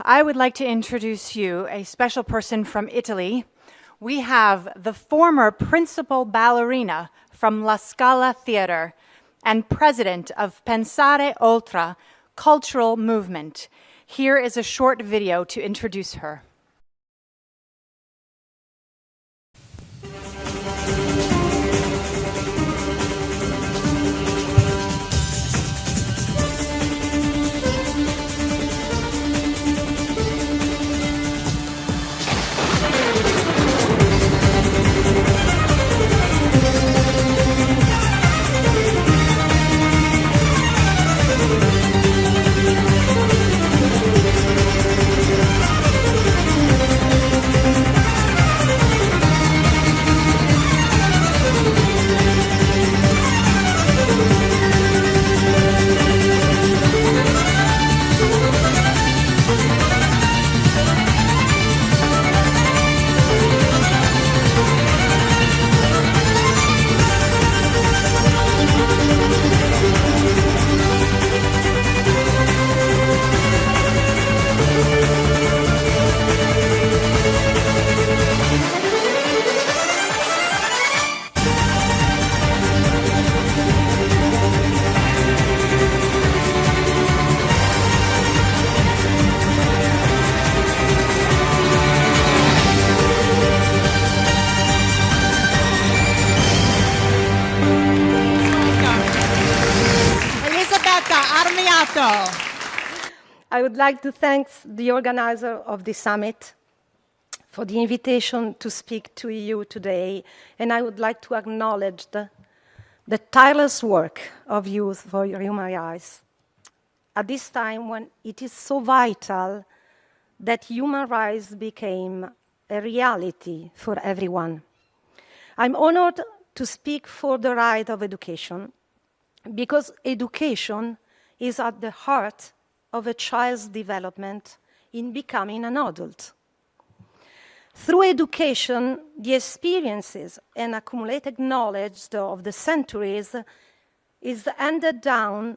I would like to introduce you a special person from Italy. We have the former principal ballerina from La Scala Theatre and president of Pensare Oltre cultural movement. Here is a short video to introduce her. Elisabetta Armiato. I would like to thank the organizer of this summit for the invitation to speak to you today, and I would like to acknowledge the tireless work of Youth for Human Rights at this time when it is so vital that human rights became a reality for everyone. I'm honored to speak for the right of education, because education is at the heart of a child's development in becoming an adult. Through education, the experiences and accumulated knowledge of the centuries is handed down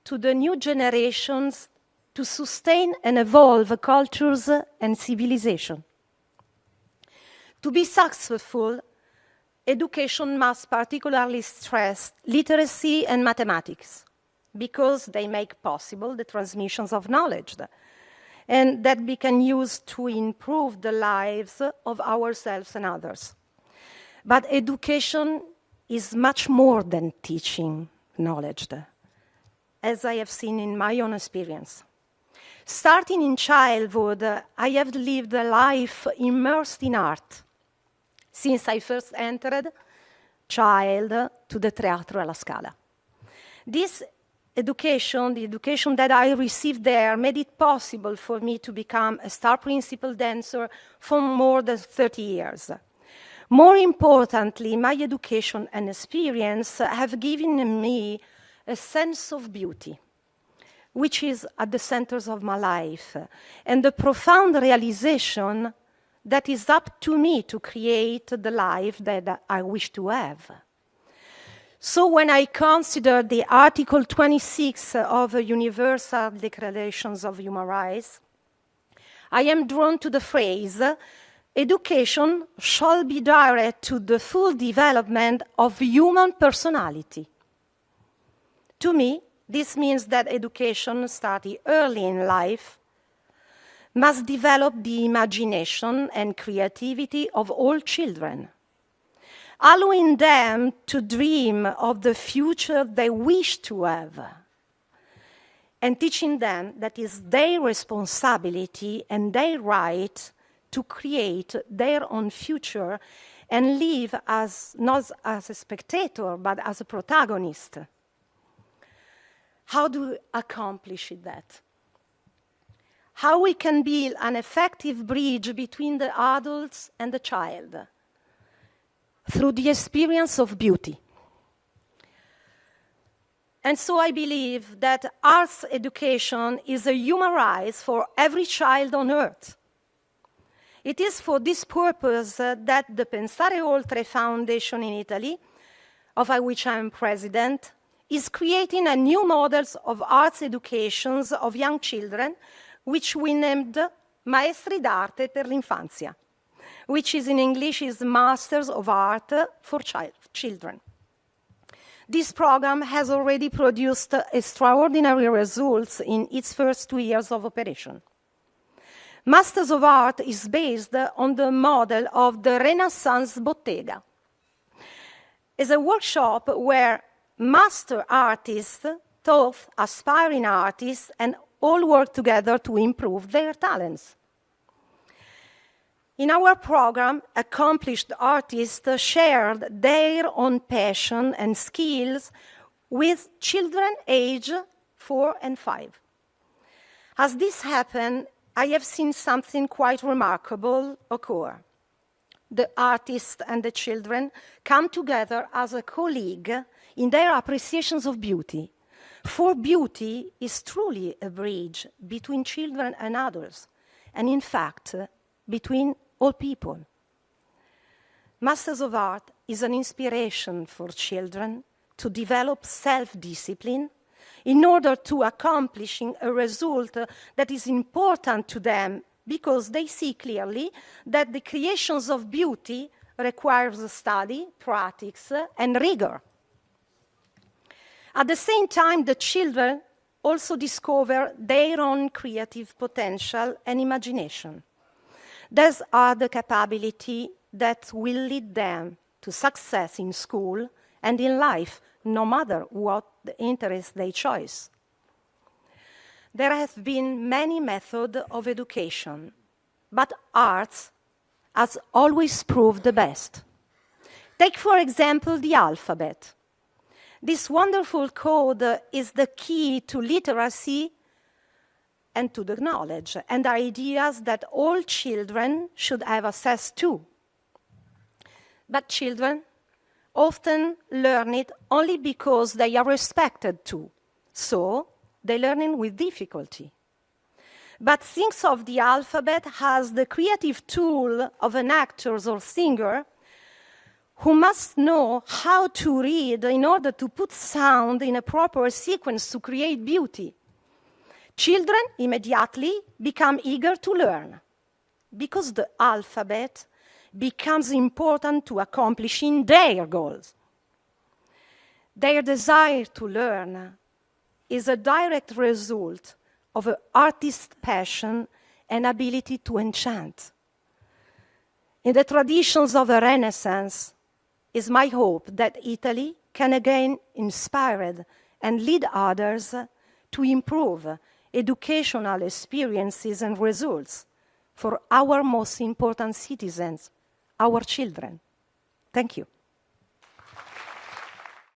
to the new generations to sustain and evolve cultures and civilization. To be successful, education must particularly stress literacy and mathematics, because they make possible the transmissions of knowledge and that we can use to improve the lives of ourselves and others. But education is much more than teaching knowledge, as I have seen in my own experience. Starting in childhood, I have lived a life immersed in art since I first entered child to the Teatro alla Scala. This education, the education that I received there, made it possible for me to become a star principal dancer for more than 30 years. More importantly, my education and experience have given me a sense of beauty, which is at the center of my life, and the profound realization that is up to me to create the life that I wish to have. So when I consider the Article 26 of the Universal Declaration of Human Rights, I am drawn to the phrase, education shall be direct to the full development of human personality. To me, this means that education, starting early in life, must develop the imagination and creativity of all children, allowing them to dream of the future they wish to have, and teaching them that it is their responsibility and their right to create their own future and live as not as a spectator, but as a protagonist. How do we accomplish that? How we can build an effective bridge between the adults and the child? Through the experience of beauty. And so I believe that arts education is a human right for every child on earth. It is for this purpose that the Pensare Oltre Foundation in Italy, of which I am president, is creating a new models of arts educations of young children, which we named Maestri d'Arte per l'Infanzia, which is in English is Masters of Art for Children. This program has already produced extraordinary results in its first 2 years of operation. Masters of Art is based on the model of the Renaissance Bottega. It's a workshop where master artists taught aspiring artists and all work together to improve their talents. In our program, accomplished artists shared their own passion and skills with children aged 4 and 5. As this happened, I have seen something quite remarkable occur. The artists and the children come together as a colleague in their appreciations of beauty. For beauty is truly a bridge between children and adults, and in fact, between all people. Masters of Art is an inspiration for children to develop self-discipline in order to accomplishing a result that is important to them, because they see clearly that the creations of beauty requires study, practice, and rigor. At the same time, the children also discover their own creative potential and imagination. These are the capabilities that will lead them to success in school and in life, no matter what the interest they choose. There have been many methods of education, but arts has always proved the best. Take, for example, the alphabet. This wonderful code is the key to literacy and to the knowledge and ideas that all children should have access to. But children often learn it only because they are expected to, so they learn it with difficulty. But think of the alphabet as the creative tool of an actor or singer who must know how to read in order to put sound in a proper sequence to create beauty. Children immediately become eager to learn because the alphabet becomes important to accomplishing their goals. Their desire to learn is a direct result of an artist's passion and ability to enchant. In the traditions of the Renaissance, it's my hope that Italy can again inspire and lead others to improve educational experiences and results for our most important citizens, our children. Thank you.